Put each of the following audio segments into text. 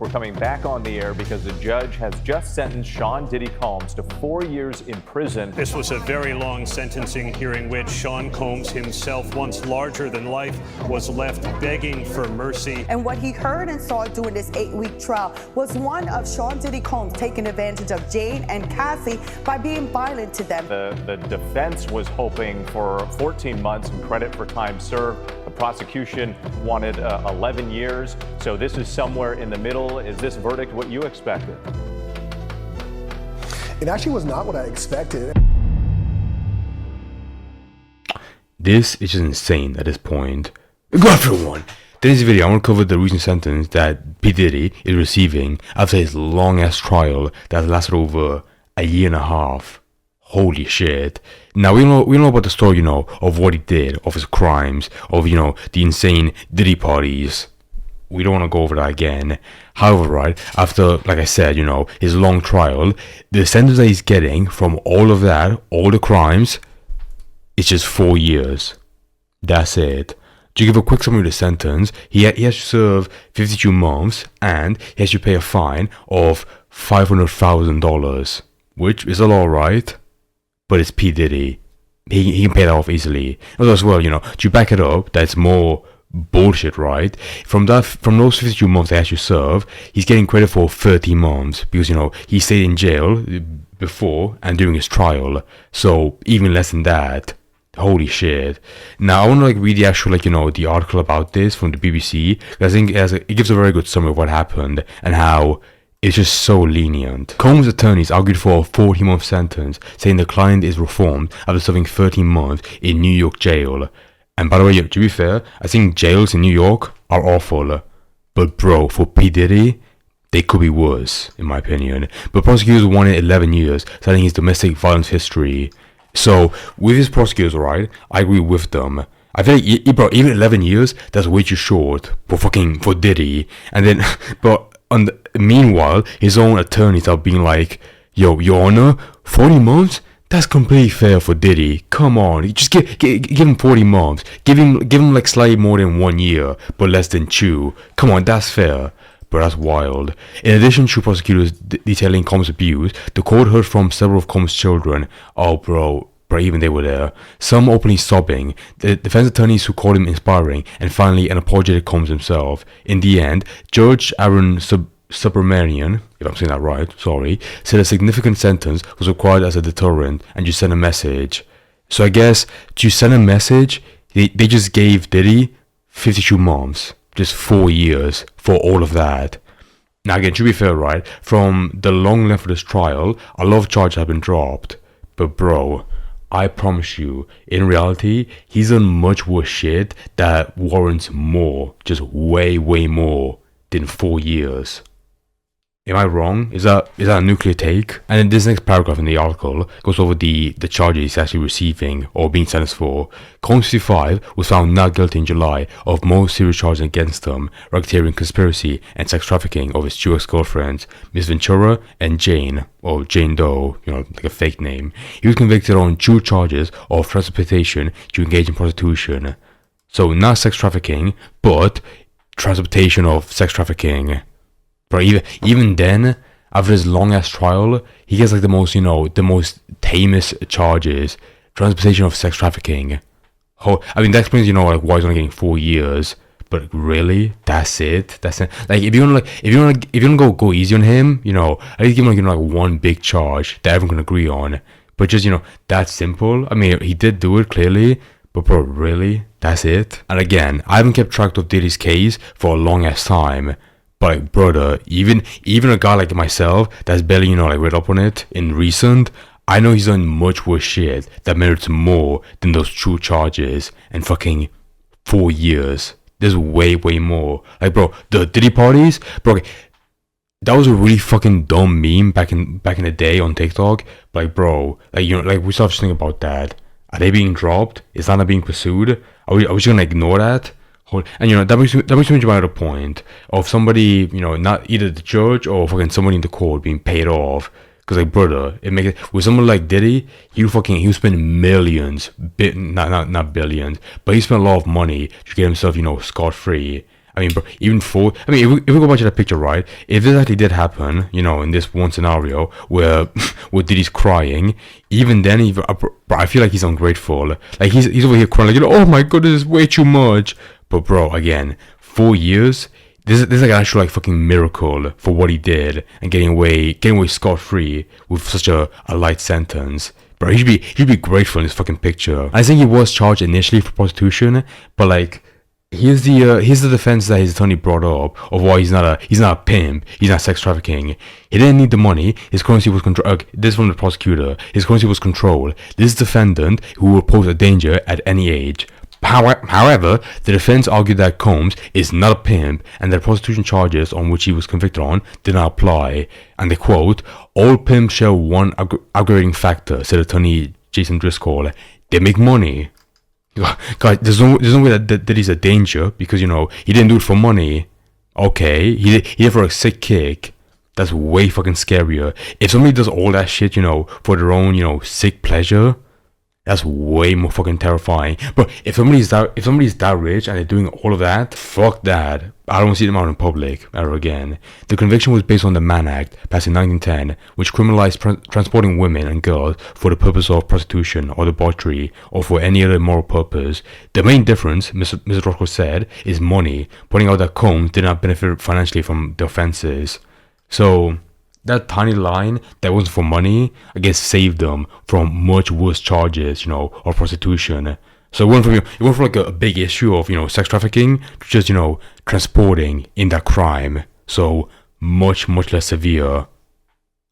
We're coming back on the air because the judge has just sentenced Sean Diddy Combs to 4 years in prison. This was a very long sentencing hearing which Sean Combs himself, once larger than life, was left begging for mercy. And what he heard and saw during this 8-week trial was one of Sean Diddy Combs taking advantage of Jane and Cassie by being violent to them. The defense was hoping for 14 months in credit for time served. The prosecution wanted 11 years. So this is somewhere in the middle. Is this verdict what you expected? It actually was not what I expected. This is just insane at this point. Good everyone! In this video, I want to cover the recent sentence that P. Diddy is receiving after his long-ass trial that lasted over a year and a half. Holy shit. Now, we know about the story, of what he did, of his crimes, of, the insane Diddy parties. We don't want to go over that again. However, right, after, like I said, his long trial, the sentence that he's getting from all of that, all the crimes, is just 4 years. That's it. To give a quick summary of the sentence, he has to serve 52 months and he has to pay a fine of $500,000, which is a lot, right? But it's P. Diddy. He can pay that off easily. And as well, to back it up, that's more bullshit, right? From those 52 months they actually serve, he's getting credit for 30 months because he stayed in jail before and during his trial, so even less than that. Holy shit. Now I want to read the actual the article about this from the BBC, because I think it gives a very good summary of what happened and how it's just so lenient. Combs' attorneys argued for a 40-month sentence, saying the client is reformed after serving 13 months in New York jail. And by the way, to be fair, I think jails in New York are awful. But bro, for P. Diddy, they could be worse, in my opinion. But prosecutors wanted 11 years, citing his domestic violence history. So, with his prosecutors, right, I agree with them. I feel like, bro, even 11 years, that's way too short for Diddy. And then, but meanwhile, his own attorneys are being like, yo, Your Honor, 40 months? That's completely fair for Diddy. Come on, just give him 40 months. Give him slightly more than 1 year, but less than 2. Come on, that's fair. But that's wild. In addition to prosecutors detailing Combs' abuse, the court heard from several of Combs' children. Oh, bro, even they were there. Some openly sobbing. The defense attorneys who called him inspiring, and finally an apologetic Combs himself. In the end, Judge Aaron Subramanian, if I'm saying that right, sorry, said a significant sentence was required as a deterrent and to send a message. So I guess to send a message, they just gave Diddy 52 months, just 4 years for all of that. Now again, to be fair, right, from the long length of this trial, a lot of charges have been dropped. But bro, I promise you, in reality, he's done much worse shit that warrants more, just way more than 4 years. Am I wrong? Is that a nuclear take? And then this next paragraph in the article goes over the charges he's actually receiving or being sentenced for. Combs 55 was found not guilty in July of most serious charges against him, racketeering, conspiracy, and sex trafficking of his two ex-girlfriends, Miss Ventura and Jane, or Jane Doe, like a fake name. He was convicted on 2 charges of transportation to engage in prostitution. So not sex trafficking, but transportation of sex trafficking. But even then, after his long-ass trial, he gets the most tamest charges. Transportation of sex trafficking. Oh, I mean, that explains, why he's only getting 4 years. But really? That's it? That's it? If you wanna go easy on him, at least give him one big charge that everyone can agree on. But just, that simple. I mean, he did do it, clearly. But bro, really? That's it? And again, I haven't kept track of Diddy's case for a long-ass time. But brother, even a guy like myself that's barely read up on it in recent, I know he's done much worse shit that merits more than those 2 charges and fucking 4 years. There's way more. Bro, the Diddy parties, bro. That was a really fucking dumb meme back in the day on TikTok. But bro, we start thinking about that. Are they being dropped? Is that not being pursued? Are we just gonna ignore that? And that brings me to my other point of somebody, not either the judge or fucking somebody in the court being paid off. Because brother, it makes it with someone like Diddy, he'll spend millions, not billions, but he spent a lot of money to get himself, scot free. I mean, bro, even for, I mean, if we go back to that picture, right? If this actually did happen, you know, in this one scenario where where Diddy's crying, even then, bro, I feel like he's ungrateful. Like he's over here crying, like, you know, oh my god, this is way too much. But bro, again, 4 years. This is like an actual like fucking miracle for what he did and getting away scot free with such a light sentence. Bro, he should be grateful in this fucking picture. I think he was charged initially for prostitution, but like here's the defense that his attorney brought up of why he's not a pimp, he's not sex trafficking. He didn't need the money. His currency was control. This from the prosecutor. His currency was control. This defendant who will pose a danger at any age. However, the defense argued that Combs is not a pimp and that the prostitution charges on which he was convicted on did not apply. And they quote, "All pimps share one aggravating factor," said attorney Jason Driscoll. "They make money." Guys, there's no way that he's a danger because, you know, he didn't do it for money. Okay, he did it for a sick kick. That's way fucking scarier. If somebody does all that shit, you know, for their own, you know, sick pleasure, that's way more fucking terrifying. But if somebody's that rich and they're doing all of that, fuck that. I don't see them out in public ever again. The conviction was based on the Mann Act, passed in 1910, which criminalized transporting women and girls for the purpose of prostitution or debauchery or for any other immoral purpose. The main difference, Mr. Roscoe said, is money, pointing out that Combs did not benefit financially from the offenses. So that tiny line that wasn't for money, I guess, saved them from much worse charges, you know, of prostitution. So it went from like a big issue of, you know, sex trafficking to just, you know, transporting in that crime. So much less severe.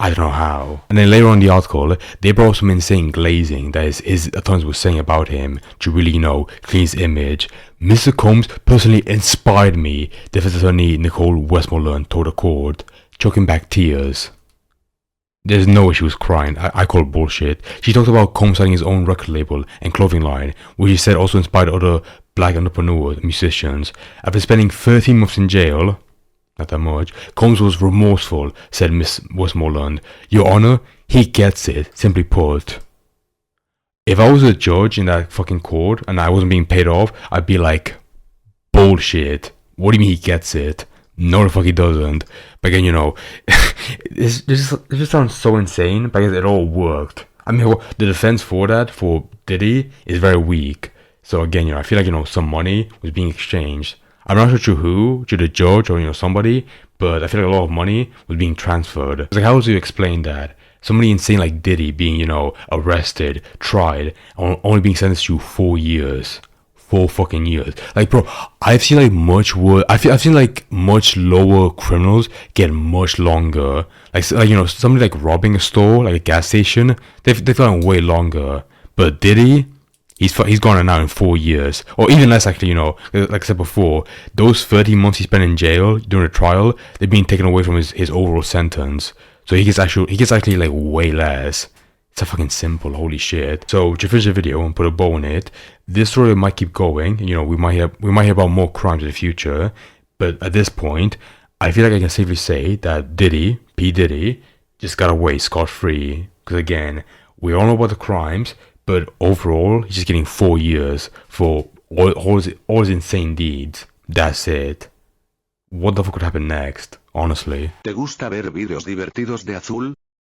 I don't know how. And then later on in the article, they brought up some insane glazing that his attorneys were saying about him to really, you know, clean his image. "Mr. Combs personally inspired me," defense attorney Nicole Westmoreland told the court, choking back tears. There's no way she was crying. I call bullshit. She talked about Combs starting his own record label and clothing line, which he said also inspired other black entrepreneurs and musicians. After spending 13 months in jail, not that much, Combs was remorseful, said Miss Westmoreland. "Your Honor, he gets it, simply put." If I was a judge in that fucking court and I wasn't being paid off, I'd be like, bullshit. What do you mean he gets it? No, the fuck he doesn't. But again, you know, it just sounds so insane, but I guess it all worked. I mean, the defense for that, for Diddy, is very weak. So again, you know, I feel like, you know, some money was being exchanged. I'm not sure to who, to the judge or, you know, somebody, but I feel like a lot of money was being transferred. It's like, how do you explain that? Somebody insane like Diddy being, you know, arrested, tried, only being sentenced to 4 years. 4 fucking years. Like, bro, I've seen like much worse. I've seen like much lower criminals get much longer. Like, you know, somebody like robbing a store, like a gas station, they've gotten way longer. But Diddy, he's gone now in 4 years, or even less actually. You know, like I said before, those 30 months he spent in jail during the trial, they're being taken away from his overall sentence. So he gets actually like way less. It's a fucking simple, holy shit. So to finish the video and put a bow on it, this story might keep going. You know, we might hear about more crimes in the future. But at this point, I feel like I can safely say that P. Diddy, just got away scot-free. Because again, we all know about the crimes, but overall, he's just getting 4 years for all his insane deeds. That's it. What the fuck could happen next, honestly? ¿Te gusta ver vídeos divertidos de Azul?